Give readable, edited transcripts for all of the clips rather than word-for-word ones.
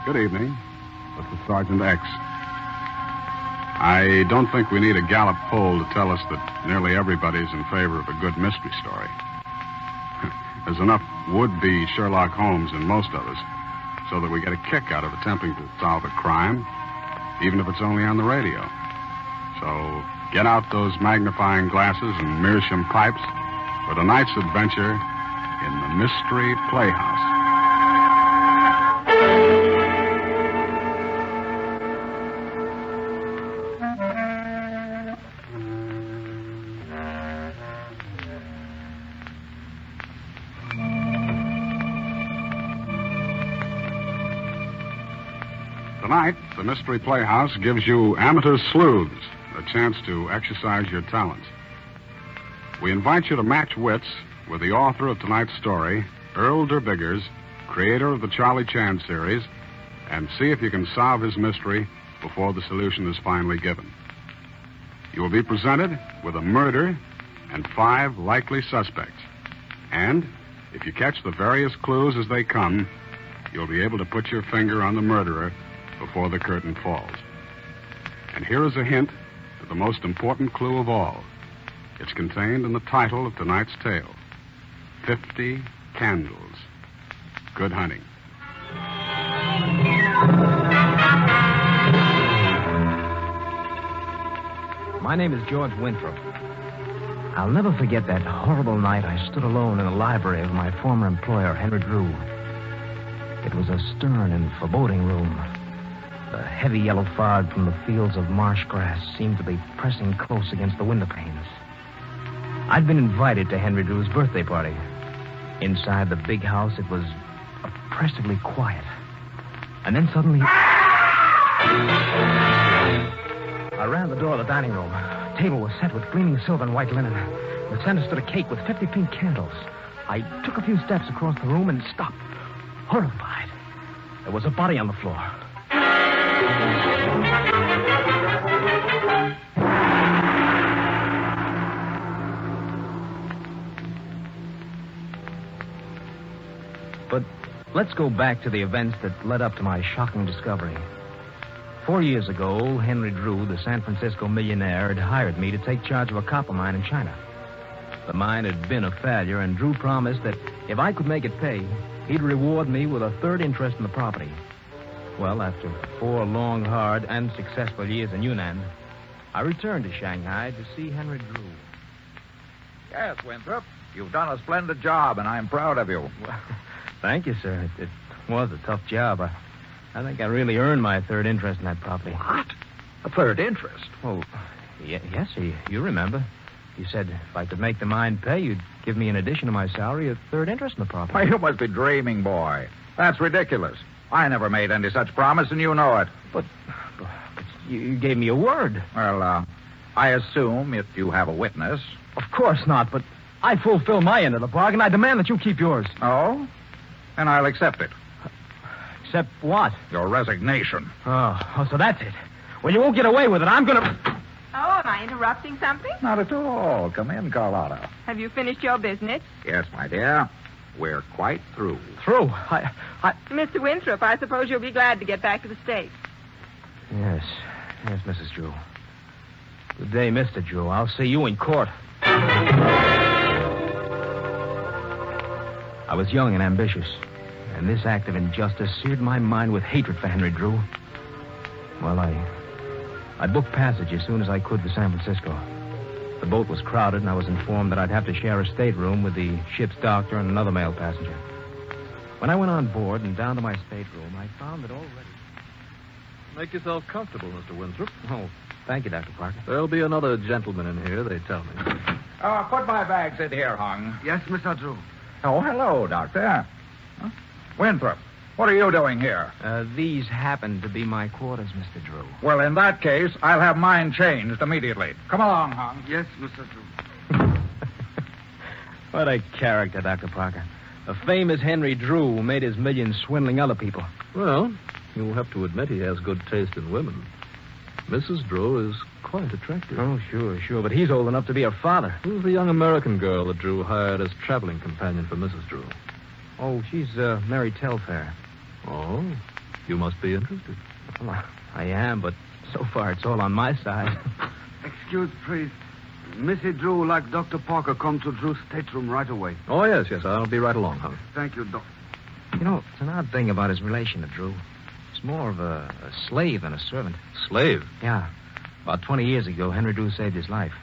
Good evening. This is Sergeant X. I don't think we need a Gallup poll to tell us that nearly everybody's in favor of a good mystery story. There's enough would-be Sherlock Holmes in most of us so that we get a kick out of attempting to solve a crime, even if it's only on the radio. So get out those magnifying glasses and meerschaum pipes for tonight's adventure in the Mystery Playhouse. Tonight, the Mystery Playhouse gives you amateur sleuths a chance to exercise your talents. We invite you to match wits with the author of tonight's story, Earl Derbiggers, creator of the Charlie Chan series, and see if you can solve his mystery before the solution is finally given. You will be presented with a murder and 5 likely suspects. And if you catch the various clues as they come, you'll be able to put your finger on the murderer before the curtain falls. And here is a hint to the most important clue of all. It's contained in the title of tonight's tale, 50 Candles. Good hunting. My name is George Winthrop. I'll never forget that horrible night I stood alone in the library of my former employer, Henry Drew. It was a stern and foreboding room. The heavy yellow fog from the fields of marsh grass seemed to be pressing close against the window panes. I'd been invited to Henry Drew's birthday party. Inside the big house, it was oppressively quiet. And then suddenly... I ran the door of the dining room. The table was set with gleaming silver and white linen. In the center stood a cake with 50 pink candles. I took a few steps across the room and stopped, horrified. There was a body on the floor. But let's go back to the events that led up to my shocking discovery. 4 years ago, Henry Drew, the San Francisco millionaire, had hired me to take charge of a copper mine in China. The mine had been a failure, and Drew promised that if I could make it pay, he'd reward me with a third interest in the property. Well, after 4 long, hard, and successful years in Yunnan, I returned to Shanghai to see Henry Drew. Yes, Winthrop, you've done a splendid job, and I'm proud of you. Well, thank you, sir. It was a tough job. I think I really earned my third interest in that property. What? A third interest? Oh, yes, sir. You remember. You said if I could make the mine pay, you'd give me, in addition to my salary, a third interest in the property. Why, you must be dreaming, boy. That's ridiculous. I never made any such promise, and you know it. But you gave me a word. Well, I assume if you have a witness. Of course not, but I fulfill my end of the bargain. I demand that you keep yours. Oh? And I'll accept it. Accept what? Your resignation. Oh, so that's it. Well, you won't get away with it. I'm going to... Oh, am I interrupting something? Not at all. Come in, Carlotta. Have you finished your business? Yes, my dear. We're quite through. Through? Mr. Winthrop, I suppose you'll be glad to get back to the States. Yes, Mrs. Drew. Good day, Mr. Drew. I'll see you in court. I was young and ambitious, and this act of injustice seared my mind with hatred for Henry Drew. Well, I booked passage as soon as I could for San Francisco. The boat was crowded, and I was informed that I'd have to share a stateroom with the ship's doctor and another male passenger. When I went on board and down to my stateroom, I found that already... Make yourself comfortable, Mr. Winthrop. Oh, thank you, Dr. Parker. There'll be another gentleman in here, they tell me. Put my bags in here, Hung. Yes, Mr. Drew. Oh, hello, Doctor. Huh? Winthrop, what are you doing here? These happen to be my quarters, Mr. Drew. Well, in that case, I'll have mine changed immediately. Come along, Hung. Yes, Mr. Drew. What a character, Dr. Parker. The famous Henry Drew made his millions swindling other people. Well, you'll have to admit he has good taste in women. Mrs. Drew is quite attractive. Oh, sure. But he's old enough to be her father. Who's the young American girl that Drew hired as traveling companion for Mrs. Drew? Oh, she's Mary Telfair. Oh? You must be interested. Well, I am, but so far it's all on my side. Excuse, please. Missy Drew would like Dr. Parker come to Drew's stateroom right away. Oh, yes. I'll be right along, Hung. Thank you, Doc. You know, it's an odd thing about his relation to Drew. It's more of a slave than a servant. Slave? Yeah. About 20 years ago, Henry Drew saved his life.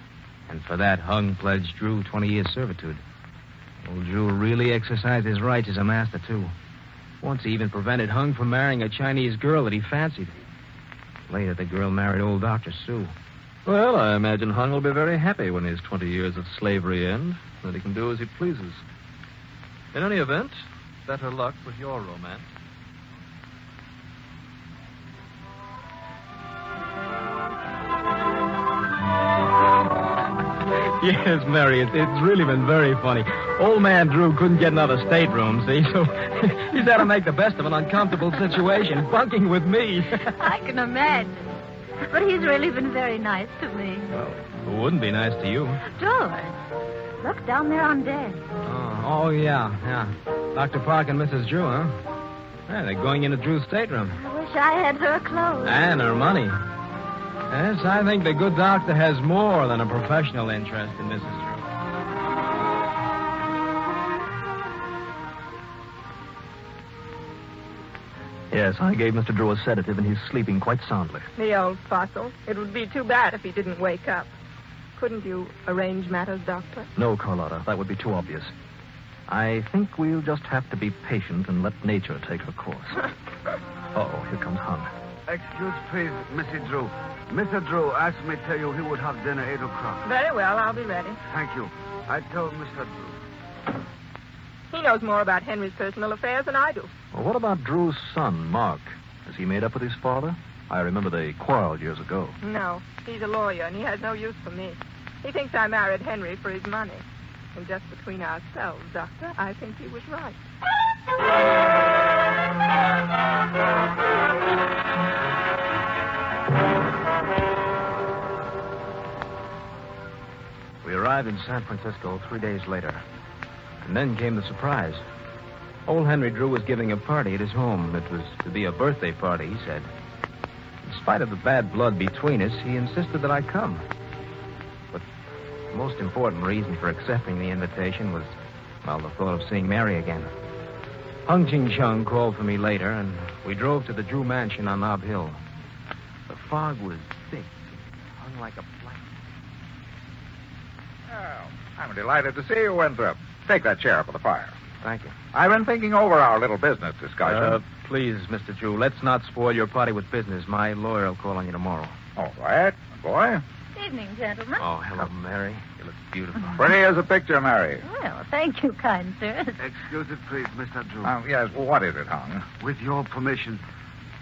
And for that, Hung pledged Drew 20 years' servitude. Old Drew really exercised his rights as a master, too. Once he even prevented Hung from marrying a Chinese girl that he fancied. Later, the girl married old Dr. Sue. Well, I imagine Hung will be very happy when his 20 years of slavery end, that he can do as he pleases. In any event, better luck with your romance. Yes, Mary, it's really been very funny. Old man Drew couldn't get another stateroom, see, so he's had to make the best of an uncomfortable situation, bunking with me. I can imagine. But he's really been very nice to me. Well, who wouldn't be nice to you? George, look down there on deck. Oh, yeah. Dr. Park and Mrs. Drew, huh? Yeah, they're going into Drew's stateroom. I wish I had her clothes. And her money. Yes, I think the good doctor has more than a professional interest in Mrs. Drew. Yes, I gave Mr. Drew a sedative, and he's sleeping quite soundly. The old fossil. It would be too bad if he didn't wake up. Couldn't you arrange matters, Doctor? No, Carlotta, that would be too obvious. I think we'll just have to be patient and let nature take her course. Uh-oh, here comes Hung. Excuse, please, Missy Drew. Mr. Drew asked me to tell you he would have dinner 8 o'clock. Very well, I'll be ready. Thank you. I told Mr. Drew. He knows more about Henry's personal affairs than I do. Well, what about Drew's son, Mark? Has he made up with his father? I remember they quarreled years ago. No, he's a lawyer, and he has no use for me. He thinks I married Henry for his money. And just between ourselves, Doctor, I think he was right. We arrived in San Francisco 3 days later. And then came the surprise. Old Henry Drew was giving a party at his home. It was to be a birthday party, he said. In spite of the bad blood between us, he insisted that I come. But the most important reason for accepting the invitation was, well, the thought of seeing Mary again. Hung Ching Chung called for me later, and we drove to the Drew mansion on Nob Hill. The fog was thick. It hung like a blanket. Oh, I'm delighted to see you, Winthrop. Take that chair for the fire. Thank you. I've been thinking over our little business discussion. Please, Mr. Drew, let's not spoil your party with business. My lawyer will call on you tomorrow. All right, boy. Evening, gentlemen. Oh, hello, Mary. You look beautiful. Pretty as a picture, Mary. Well, thank you, kind sir. Excuse it, please, Mr. Drew. Yes, well, what is it, Hung? With your permission,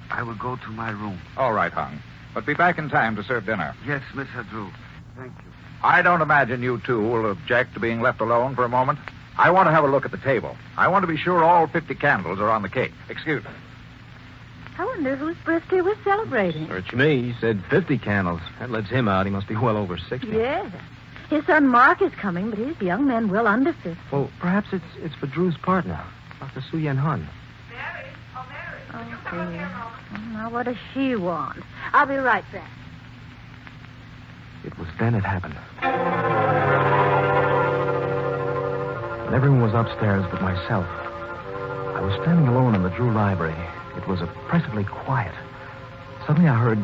I will go to my room. All right, Hung. But be back in time to serve dinner. Yes, Mr. Drew. Thank you. I don't imagine you two will object to being left alone for a moment. I want to have a look at the table. I want to be sure all 50 candles are on the cake. Excuse me. I wonder whose birthday we're celebrating. Search me. He said 50 candles. That lets him out. He must be well over 60. Yes. His son Mark is coming, but he's a young man well under 50. Well, perhaps it's for Drew's partner, Dr. Su Yen Hun. Mary? Oh, Mary. Oh, dear. Now, what does she want? I'll be right back. It was then it happened. When everyone was upstairs but myself, I was standing alone in the Drew library. It was oppressively quiet. Suddenly I heard...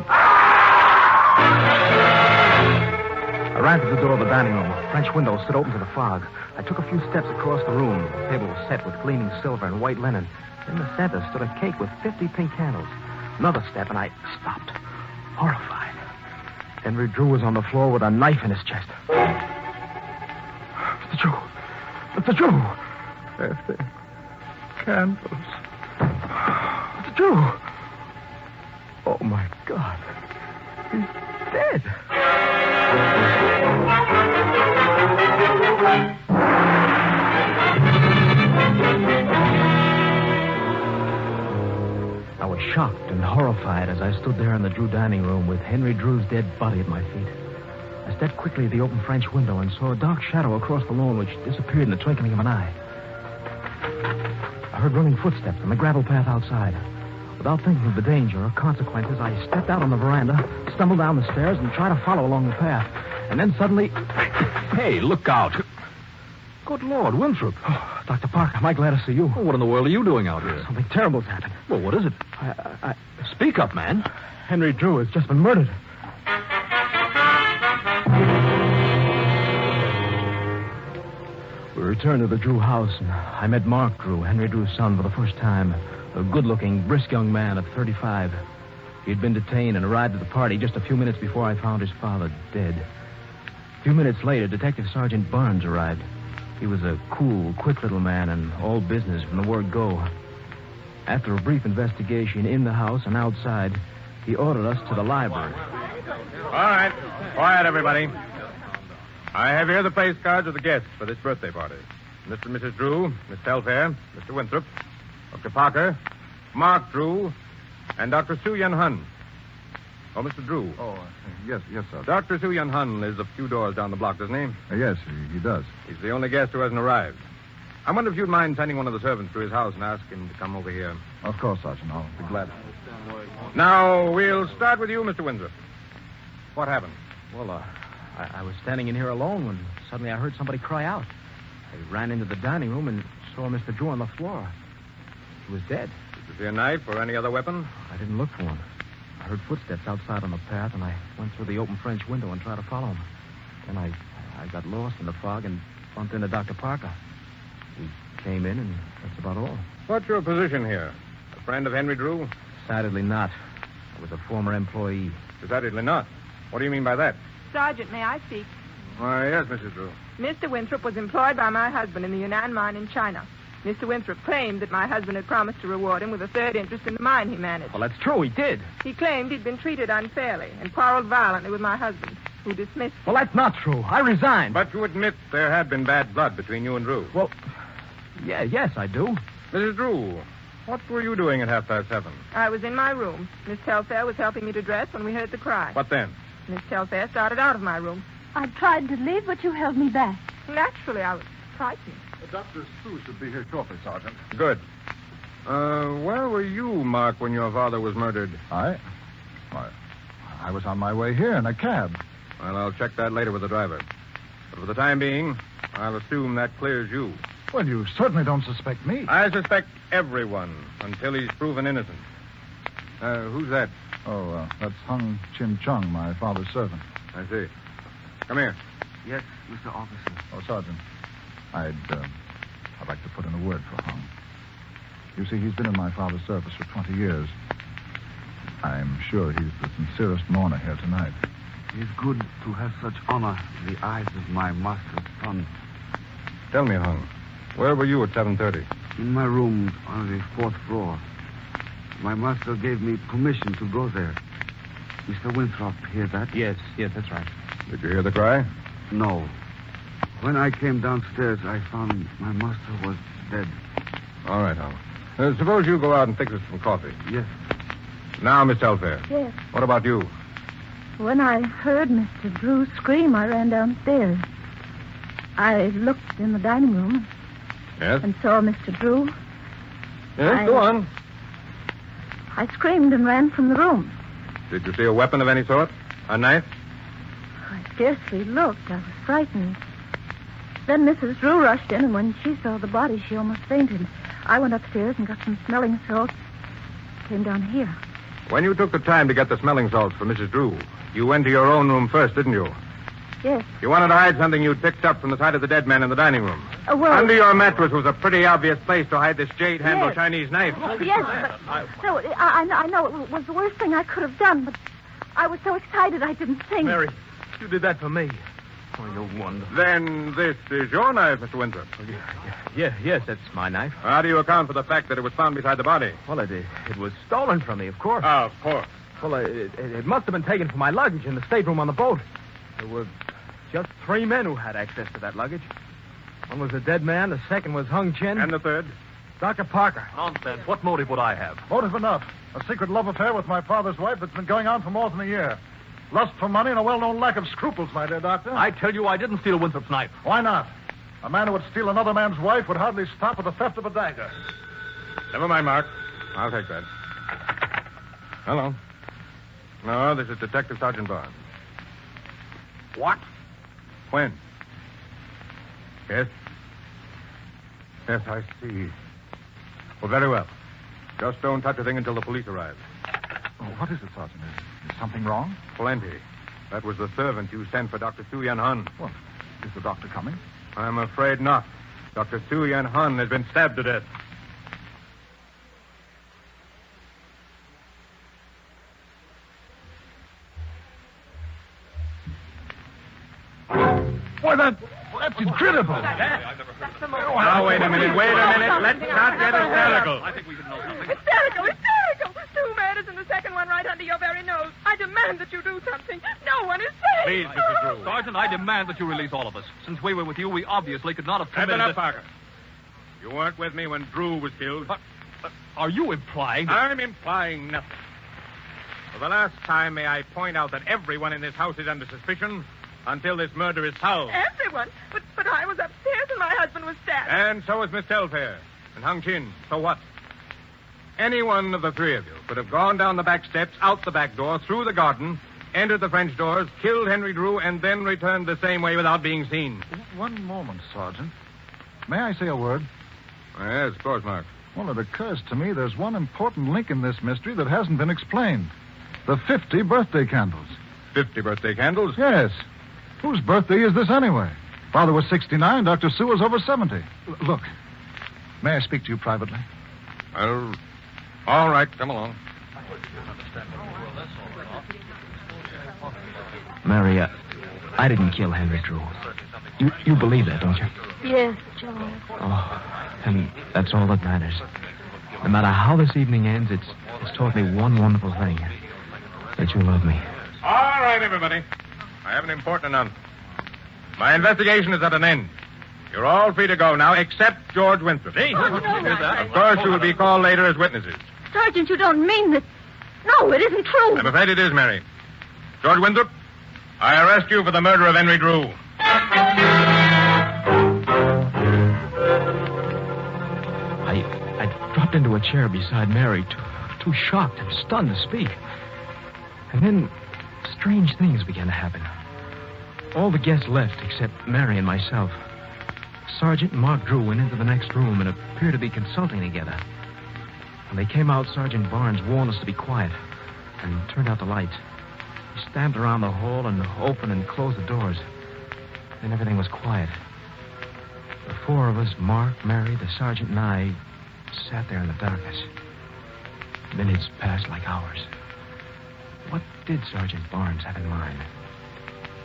I ran to the door of the dining room. A French window stood open to the fog. I took a few steps across the room. The table was set with gleaming silver and white linen. In the center stood a cake with 50 pink candles. Another step, and I stopped, horrified. Henry Drew was on the floor with a knife in his chest. Mr. Drew! Mr. Drew! There's the candles. Mr. Drew! Oh, my God. He's dead. I was shocked and horrified as I stood there in the Drew dining room with Henry Drew's dead body at my feet. I stepped quickly to the open French window and saw a dark shadow across the lawn which disappeared in the twinkling of an eye. I heard running footsteps on the gravel path outside. Without thinking of the danger or consequences, I stepped out on the veranda, stumbled down the stairs, and tried to follow along the path. And then suddenly... Hey, look out. Good Lord, Winthrop. Oh, Dr. Parker, am I glad to see you? Well, what in the world are you doing out here? Something terrible's happened. Well, what is it? Speak up, man. Henry Drew has just been murdered. We returned to the Drew house, and I met Mark Drew, Henry Drew's son, for the first time. A good-looking, brisk young man of 35. He'd been detained and arrived at the party just a few minutes before I found his father dead. A few minutes later, Detective Sergeant Barnes arrived. He was a cool, quick little man and all business from the word go. After a brief investigation in the house and outside, he ordered us to the library. All right. Quiet, everybody. I have here the place cards of the guests for this birthday party. Mr. and Mrs. Drew, Miss Telfair, Mr. Winthrop, Dr. Parker, Mark Drew, and Dr. Soo-Yun Hun. Oh, Mr. Drew. Oh, yes, sir. Dr. Soo-Yun Hun lives a few doors down the block, doesn't he? Yes, he does. He's the only guest who hasn't arrived. I wonder if you'd mind sending one of the servants to his house and ask him to come over here. Of course, Sergeant. I'll be glad. Now, we'll start with you, Mr. Winthrop. What happened? Well, I was standing in here alone when suddenly I heard somebody cry out. I ran into the dining room and saw Mr. Drew on the floor. He was dead. Did you see a knife or any other weapon? I didn't look for one. I heard footsteps outside on the path, and I went through the open French window and tried to follow him. Then I got lost in the fog and bumped into Dr. Parker. He came in, and that's about all. What's your position here? A friend of Henry Drew? Decidedly not. I was a former employee. Decidedly not. What do you mean by that? Sergeant, may I speak? Why, yes, Mrs. Drew. Mr. Winthrop was employed by my husband in the Yunnan mine in China. Mr. Winthrop claimed that my husband had promised to reward him with a third interest in the mine he managed. Well, that's true. He did. He claimed he'd been treated unfairly and quarreled violently with my husband, who dismissed him. Well, that's not true. I resigned. But you admit there had been bad blood between you and Drew. Well, yes, I do. Mrs. Drew, what were you doing at 7:30? I was in my room. Miss Telfair was helping me to dress when we heard the cry. What then? Miss Telfair started out of my room. I tried to leave, but you held me back. Naturally, I was frightened. Dr. Sue should be here shortly, Sergeant. Good. Where were you, Mark, when your father was murdered? I was on my way here in a cab. Well, I'll check that later with the driver. But for the time being, I'll assume that clears you. Well, you certainly don't suspect me. I suspect everyone until he's proven innocent. Who's that? Oh, that's Hung Chin Chung, my father's servant. I see. Come here. Yes, Mr. Officer. Oh, Sergeant, I'd like to put in a word for Hung. You see, he's been in my father's service for 20 years. I'm sure he's the sincerest mourner here tonight. It is good to have such honor in the eyes of my master's son. Tell me, Hung, where were you at 7:30? In my room on the 4th floor. My master gave me permission to go there. Mr. Winthrop, hear that? Yes, that's right. Did you hear the cry? No. When I came downstairs, I found my master was dead. All right, Hung. Suppose you go out and fix us some coffee. Yes. Now, Miss Telfair. Yes. What about you? When I heard Mr. Drew scream, I ran downstairs. I looked in the dining room Yes? and saw Mr. Drew. Yes, go on. I screamed and ran from the room. Did you see a weapon of any sort? A knife? I scarcely looked. I was frightened. Then Mrs. Drew rushed in, and when she saw the body, she almost fainted. I went upstairs and got some smelling salts. Came down here. When you took the time to get the smelling salts for Mrs. Drew, you went to your own room first, didn't you? Yes. You wanted to hide something you'd picked up from the side of the dead man in the dining room. Well... Under your mattress was a pretty obvious place to hide this jade-handled Yes. Chinese knife. Yes, but... No, I know it was the worst thing I could have done, but I was so excited I didn't think. Mary, you did that for me. Oh, you're wonderful. Then this is your knife, Mr. Winthrop. Yes, that's my knife. How do you account for the fact that it was found beside the body? Well, it was stolen from me, of course. Of course. Well, it must have been taken from my luggage in the stateroom on the boat. There were just 3 men who had access to that luggage. One was a dead man, the second was Hung Chin. And the third? Dr. Parker. Nonsense. What motive would I have? Motive enough. A secret love affair with my father's wife that's been going on for more than a year. Lust for money and a well-known lack of scruples, my dear doctor. I tell you, I didn't steal Winthrop's knife. Why not? A man who would steal another man's wife would hardly stop at the theft of a dagger. Never mind, Mark. I'll take that. Hello. No, this is Detective Sergeant Barnes. What? When? Yes? Yes, I see. Well, very well. Just don't touch a thing until the police arrive. Oh, what is it, Sergeant? Is something wrong? Plenty. That was the servant you sent for Dr. Su Yan Hun. Well, is the doctor coming? I'm afraid not. Dr. Su Yan Hun has been stabbed to death. Why, that's incredible. Now, wait a minute. Let's not get hysterical. Hysterical! Two murders and the second one right under your very nose. I demand that you do something. No one is safe. Please, Mrs. Drew. Sergeant, I demand that you release all of us. Since we were with you, we obviously could not have That's committed enough, this- Parker. You weren't with me when Drew was killed. Are you implying that... I'm implying nothing. For the last time, may I point out that everyone in this house is under suspicion until this murder is solved. Everyone. But I was upstairs and my husband was stabbed. And so was Miss Telfair and Hung Chin. So what? Any one of the three of you could have gone down the back steps, out the back door, through the garden, entered the French doors, killed Henry Drew, and then returned the same way without being seen. One moment, Sergeant. May I say a word? Yes, of course, Mark. Well, it occurs to me there's one important link in this mystery that hasn't been explained. The 50 birthday candles. 50 birthday candles? Yes. Whose birthday is this anyway? Father was 69, Dr. Sue was over 70. Look, may I speak to you privately? Well, all right, come along. Mary, I didn't kill Henry Drew. You believe that, don't you? Yes, George. Oh, and that's all that matters. No matter how this evening ends, it's taught me one wonderful thing. That you love me. All right, everybody. I have an important announcement. My investigation is at an end. You're all free to go now, except George Winthrop. Of course, you will be called later as witnesses. Sergeant, you don't mean that. No, it isn't true. I'm afraid it is, Mary. George Winthrop, I arrest you for the murder of Henry Drew. I dropped into a chair beside Mary, too shocked and stunned to speak. And then strange things began to happen. All the guests left except Mary and myself. Sergeant and Mark Drew went into the next room and appeared to be consulting together. When they came out, Sergeant Barnes warned us to be quiet and turned out the lights. He stamped around the hall and opened and closed the doors. Then everything was quiet. The four of us, Mark, Mary, the sergeant, and I, sat there in the darkness. Minutes passed like hours. What did Sergeant Barnes have in mind?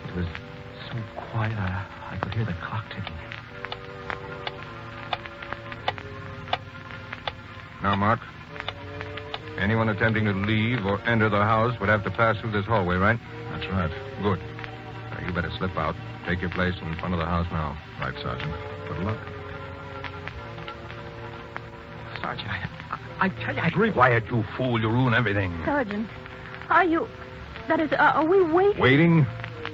It was so quiet I could hear the clock ticking. Now, Mark, anyone attempting to leave or enter the house would have to pass through this hallway, right? That's right. Good. Now, you better slip out. Take your place in front of the house now. Right, Sergeant. Good luck. Sergeant, I tell you, I agree. Quiet, you fool. You ruin everything. Sergeant, are you... That is, are we waiting? Waiting?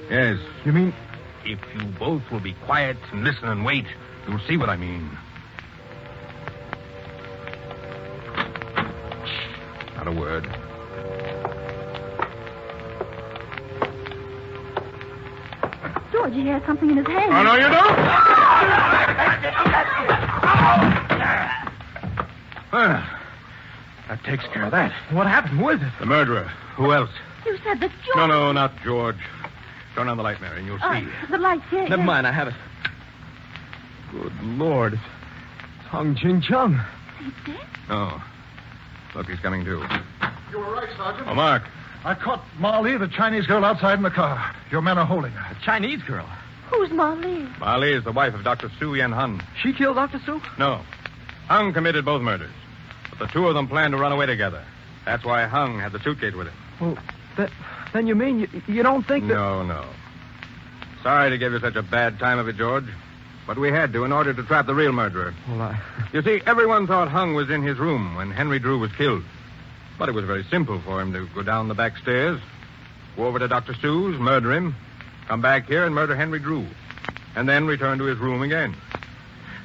Yes. You mean... If you both will be quiet and listen and wait, you'll see what I mean. Not a word. George, he has something in his hand. Oh, no, you don't? Well, that takes care of that. What happened? Who is it? The murderer. Who else? You said that George... No, not George. Turn on the light, Mary, and you'll see. The light, yeah. Never mind, I have it. Good Lord. It's Hung Chin Chung. He's dead? Oh. Look, he's coming too. You were right, Sergeant. Oh, Mark. I caught Molly, the Chinese girl, outside in the car. Your men are holding her. A Chinese girl. Who's Molly? Molly is the wife of Dr. Su Yan Hun. She killed Dr. Sue? No. Hung committed both murders. But the two of them planned to run away together. That's why Hung had the suitcase with him. Well, then you mean you don't think that... No. Sorry to give you such a bad time of it, George. But we had to in order to trap the real murderer. Well, You see, everyone thought Hung was in his room when Henry Drew was killed. But it was very simple for him to go down the back stairs, go over to Dr. Sue's, murder him, come back here and murder Henry Drew, and then return to his room again.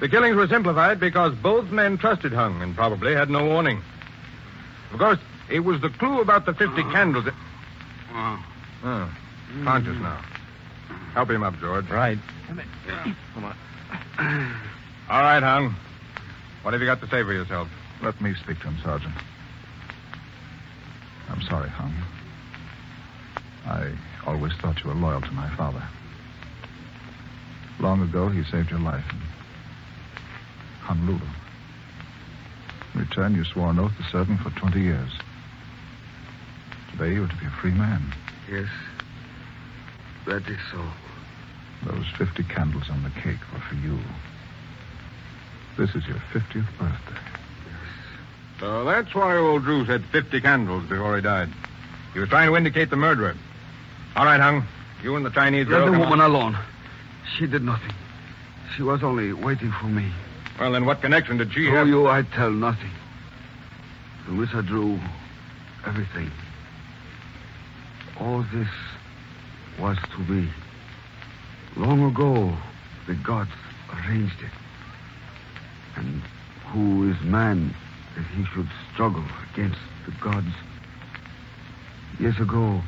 The killings were simplified because both men trusted Hung and probably had no warning. Of course, It was the clue about the 50 candles. Oh. Conscious now. Help him up, George. Right. Come on. All right, Hung. What have you got to say for yourself? Let me speak to him, Sergeant. I'm sorry, Hung. I always thought you were loyal to my father. Long ago, he saved your life in Honolulu. In return, you swore an oath to serve him for 20 years. Today, you are to be a free man. Yes, that is so. Those 50 candles on the cake were for you. This is your 50th birthday. So that's why old Drew said 50 candles before he died. He was trying to indicate the murderer. All right, Hung. You and the Chinese girl... Let the come woman on. alone. She did nothing. She was only waiting for me. Well, then what connection did she To have? you, I tell nothing. To Mr. Drew, everything. All this was to be. Long ago, the gods arranged it. And who is man that he should struggle against the gods? Years ago,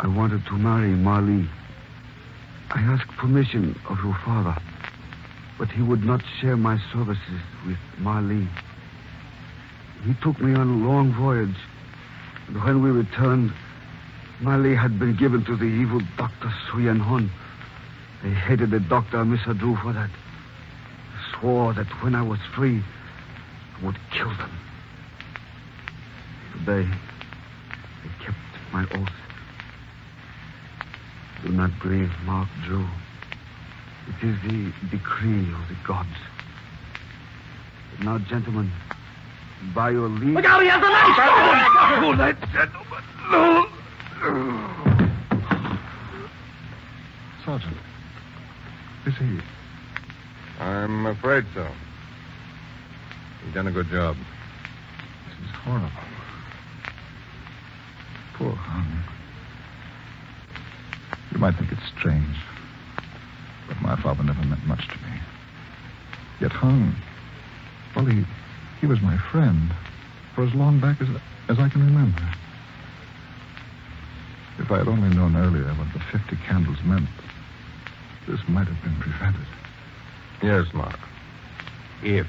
I wanted to marry Molle. I asked permission of your father, but he would not share my services with Molle. He took me on a long voyage, and when we returned, Molle had been given to the evil Dr. Suyen Hon. They hated the doctor, Mr. Drew, for that. They swore that when I was free, I would kill them. Today, they kept my oath. Do not grieve, Mark Drew. It is the decree of the gods. But now, gentlemen, by your leave... Look out, he has a knife! Oh, that gentleman, no! Sergeant, is he... I'm afraid so. You've done a good job. This is horrible. Poor Hung. You might think it's strange, but my father never meant much to me. Yet Hung, well, he was my friend for as long back as I can remember. If I had only known earlier what the 50 candles meant, this might have been prevented. Yes, Mark. If.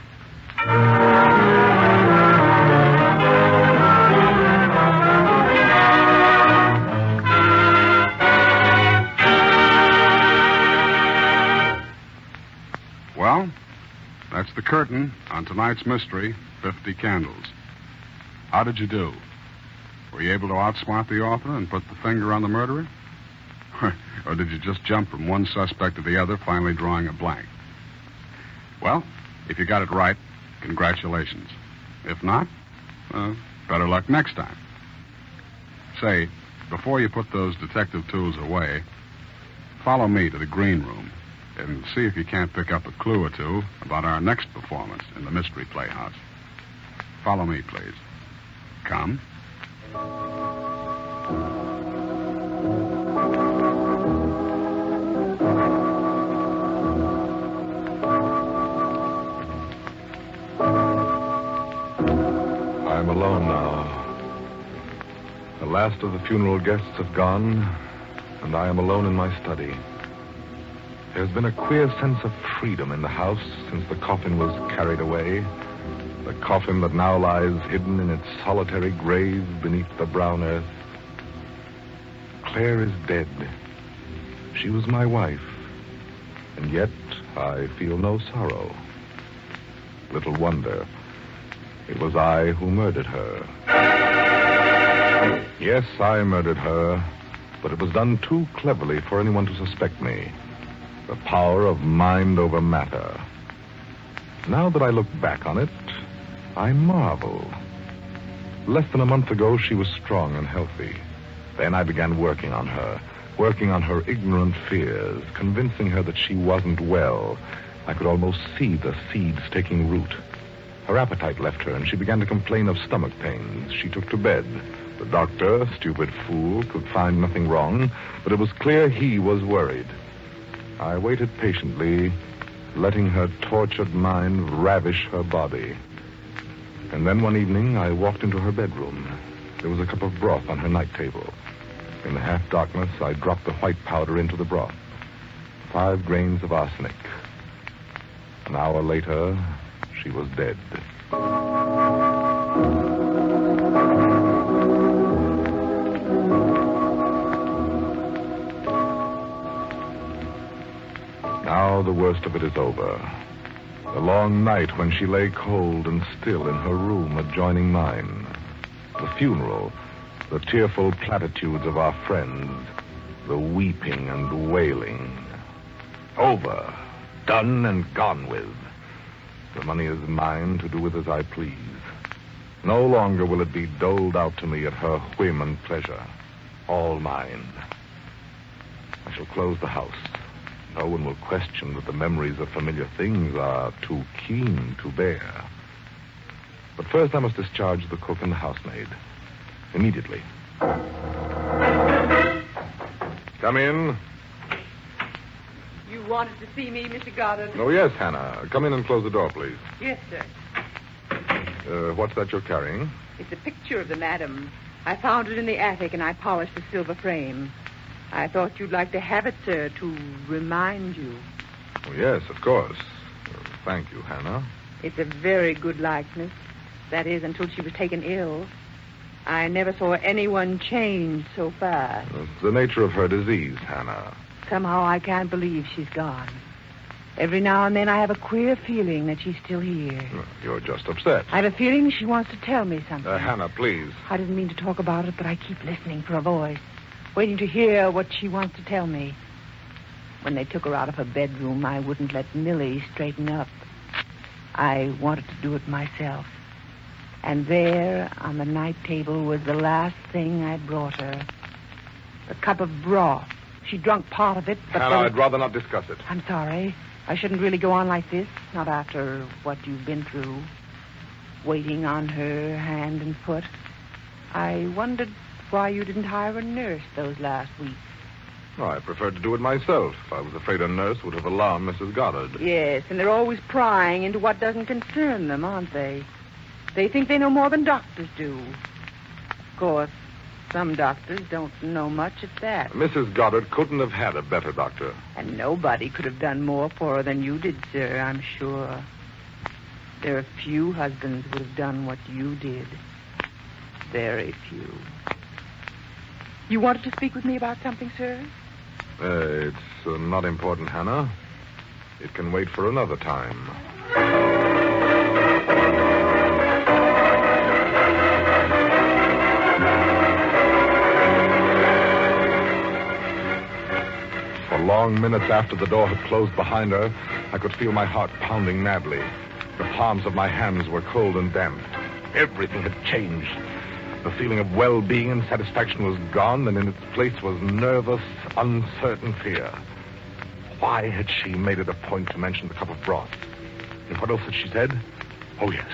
Well, that's the curtain on tonight's mystery, 50 Candles. How did you do? Were you able to outsmart the author and put the finger on the murderer? Or did you just jump from one suspect to the other, finally drawing a blank? Well, if you got it right, congratulations. If not, better luck next time. Say, before you put those detective tools away, follow me to the green room and see if you can't pick up a clue or two about our next performance in the Mystery Playhouse. Follow me, please. Come. I'm alone now. The last of the funeral guests have gone, and I am alone in my study. There's been a queer sense of freedom in the house since the coffin was carried away. The coffin that now lies hidden in its solitary grave beneath the brown earth. Claire is dead. She was my wife. And yet I feel no sorrow. Little wonder. It was I who murdered her. Yes, I murdered her, but it was done too cleverly for anyone to suspect me. The power of mind over matter. Now that I look back on it, I marvel. Less than a month ago, she was strong and healthy. Then I began working on her ignorant fears, convincing her that she wasn't well. I could almost see the seeds taking root. Her appetite left her, and she began to complain of stomach pains. She took to bed. The doctor, stupid fool, could find nothing wrong, but it was clear he was worried. I waited patiently, letting her tortured mind ravish her body. And then one evening, I walked into her bedroom. There was a cup of broth on her night table. In the half-darkness, I dropped the white powder into the broth. 5 grains of arsenic. An hour later, she was dead. Now the worst of it is over. The long night when she lay cold and still in her room adjoining mine. The funeral, the tearful platitudes of our friends, the weeping and wailing. Over, done and gone with. The money is mine to do with as I please. No longer will it be doled out to me at her whim and pleasure. All mine. I shall close the house. No one will question that the memories of familiar things are too keen to bear. But first I must discharge the cook and the housemaid. Immediately. Come in. You wanted to see me, Mr. Goddard? Oh, yes, Hannah. Come in and close the door, please. Yes, sir. What's that you're carrying? It's a picture of the madam. I found it in the attic, and I polished the silver frame. I thought you'd like to have it, sir, to remind you. Oh, yes, of course. Thank you, Hannah. It's a very good likeness. That is, until she was taken ill. I never saw anyone change so fast. It's the nature of her disease, Hannah. Somehow I can't believe she's gone. Every now and then I have a queer feeling that she's still here. You're just upset. I have a feeling she wants to tell me something. Hannah, please. I didn't mean to talk about it, but I keep listening for a voice, waiting to hear what she wants to tell me. When they took her out of her bedroom, I wouldn't let Millie straighten up. I wanted to do it myself. And there, on the night table, was the last thing I brought her. The cup of broth. She drunk part of it, but... Hannah, I'd rather not discuss it. I'm sorry. I shouldn't really go on like this, not after what you've been through. Waiting on her hand and foot. I wondered why you didn't hire a nurse those last weeks. Oh, I preferred to do it myself. I was afraid a nurse would have alarmed Mrs. Goddard. Yes, and they're always prying into what doesn't concern them, aren't they? They think they know more than doctors do. Of course, some doctors don't know much at that. Mrs. Goddard couldn't have had a better doctor. And nobody could have done more for her than you did, sir, I'm sure. There are few husbands would have done what you did. Very few. You wanted to speak with me about something, sir? It's not important, Hannah. It can wait for another time. For long minutes after the door had closed behind her, I could feel my heart pounding madly. The palms of my hands were cold and damp. Everything had changed. The feeling of well-being and satisfaction was gone, and in its place was nervous, uncertain fear. Why had she made it a point to mention the cup of broth? And what else had she said? Oh, yes.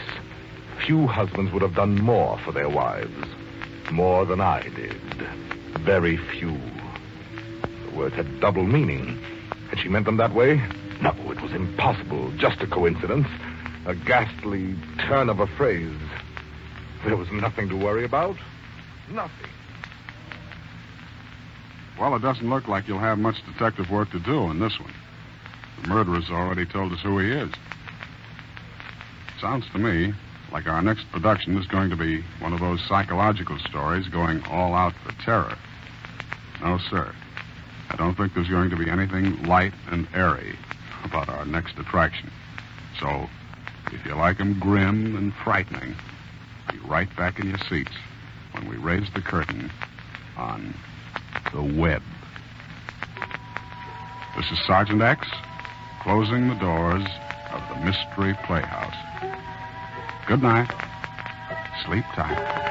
Few husbands would have done more for their wives. More than I did. Very few. The words had double meaning. Had she meant them that way? No, it was impossible. Just a coincidence. A ghastly turn of a phrase. There was nothing to worry about. Nothing. Well, it doesn't look like you'll have much detective work to do in this one. The murderer's already told us who he is. Sounds to me like our next production is going to be one of those psychological stories going all out for terror. No, sir. I don't think there's going to be anything light and airy about our next attraction. So, if you like 'em grim and frightening, be right back in your seats when we raise the curtain on The Web. This is Sergeant X, closing the doors of the Mystery Playhouse. Good night. Sleep tight.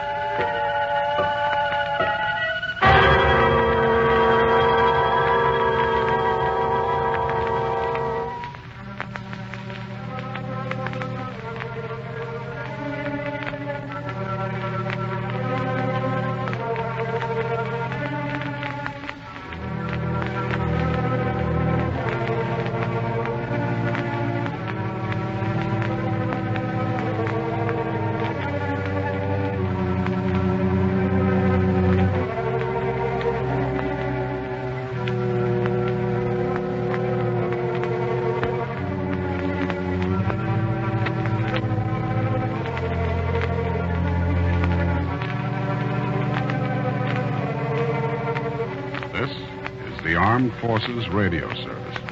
Armed Forces Radio Service.